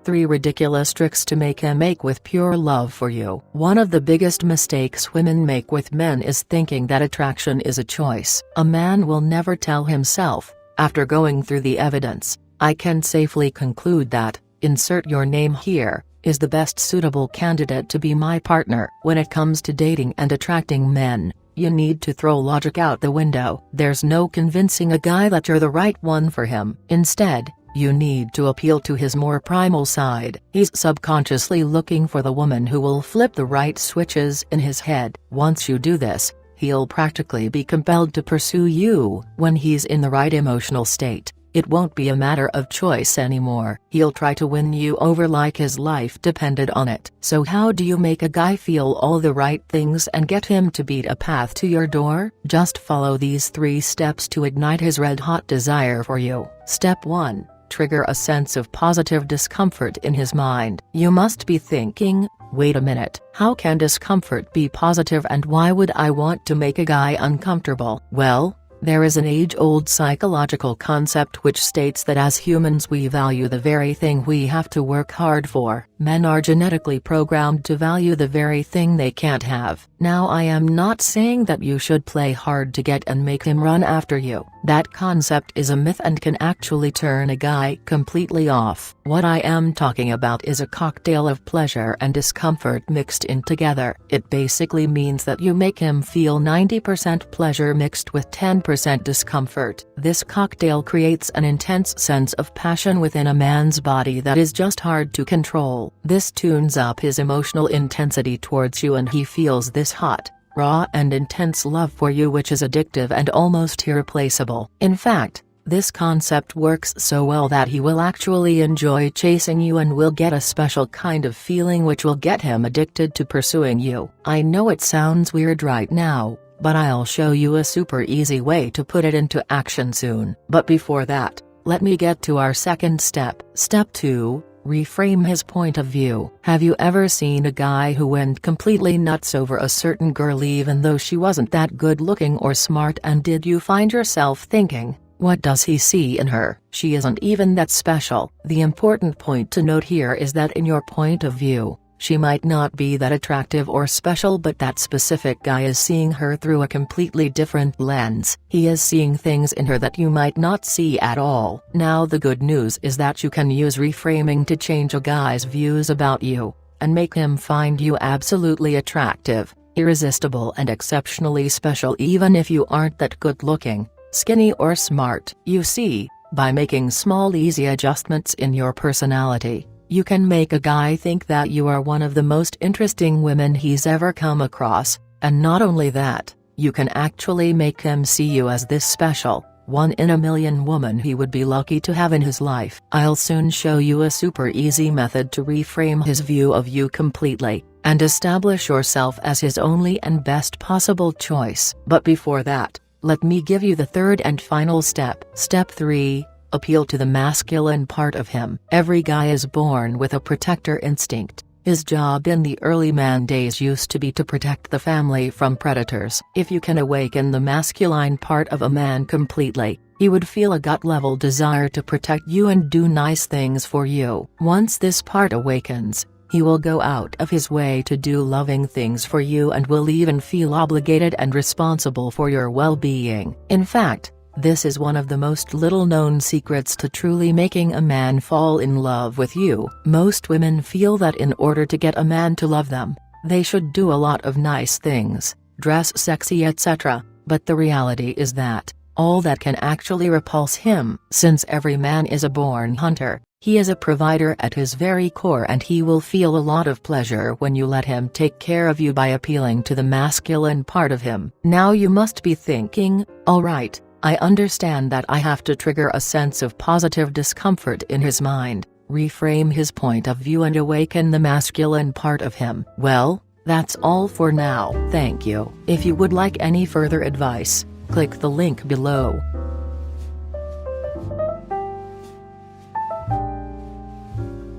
3 ridiculous tricks to make him ache with pure love for you. One of the biggest mistakes women make with men is thinking that attraction is a choice. A man will never tell himself, after going through the evidence, "I can safely conclude that, insert your name here, is the best suitable candidate to be my partner." When it comes to dating and attracting men, you need to throw logic out the window. There's no convincing a guy that you're the right one for him. Instead, you need to appeal to his more primal side. He's subconsciously looking for the woman who will flip the right switches in his head. Once you do this, he'll practically be compelled to pursue you. When he's in the right emotional state, it won't be a matter of choice anymore. He'll try to win you over like his life depended on it. So how do you make a guy feel all the right things and get him to beat a path to your door? Just follow these 3 steps to ignite his red-hot desire for you. Step 1. Trigger a sense of positive discomfort in his mind. You must be thinking, wait a minute, how can discomfort be positive and why would I want to make a guy uncomfortable? Well, there is an age-old psychological concept which states that as humans we value the very thing we have to work hard for. Men are genetically programmed to value the very thing they can't have. Now I am not saying that you should play hard to get and make him run after you. That concept is a myth and can actually turn a guy completely off. What I am talking about is a cocktail of pleasure and discomfort mixed in together. It basically means that you make him feel 90% pleasure mixed with 10% discomfort. This cocktail creates an intense sense of passion within a man's body that is just hard to control. This tunes up his emotional intensity towards you and he feels this hot, raw and intense love for you which is addictive and almost irreplaceable. In fact, this concept works so well that he will actually enjoy chasing you and will get a special kind of feeling which will get him addicted to pursuing you. I know it sounds weird right now, but I'll show you a super easy way to put it into action soon. But before that, let me get to our second step. Step 2. Reframe his point of view. Have you ever seen a guy who went completely nuts over a certain girl even though she wasn't that good looking or smart, and did you find yourself thinking, what does he see in her? She isn't even that special. The important point to note here is that in your point of view, she might not be that attractive or special, but that specific guy is seeing her through a completely different lens. He is seeing things in her that you might not see at all. Now the good news is that you can use reframing to change a guy's views about you, and make him find you absolutely attractive, irresistible and exceptionally special even if you aren't that good looking, skinny or smart. You see, by making small easy adjustments in your personality, you can make a guy think that you are one of the most interesting women he's ever come across, and not only that, you can actually make him see you as this special, 1 in a million woman he would be lucky to have in his life. I'll soon show you a super easy method to reframe his view of you completely, and establish yourself as his only and best possible choice. But before that, let me give you the third and final step. Step 3. Appeal to the masculine part of him. Every guy is born with a protector instinct. His job in the early man days used to be to protect the family from predators. If you can awaken the masculine part of a man completely, he would feel a gut-level desire to protect you and do nice things for you. Once this part awakens, he will go out of his way to do loving things for you and will even feel obligated and responsible for your well-being. In fact, this is one of the most little-known secrets to truly making a man fall in love with you. Most women feel that in order to get a man to love them, they should do a lot of nice things, dress sexy etc., but the reality is that, all that can actually repulse him. Since every man is a born hunter, he is a provider at his very core, and he will feel a lot of pleasure when you let him take care of you by appealing to the masculine part of him. Now you must be thinking, alright, I understand that I have to trigger a sense of positive discomfort in his mind, reframe his point of view and awaken the masculine part of him. Well, that's all for now. Thank you. If you would like any further advice, click the link below.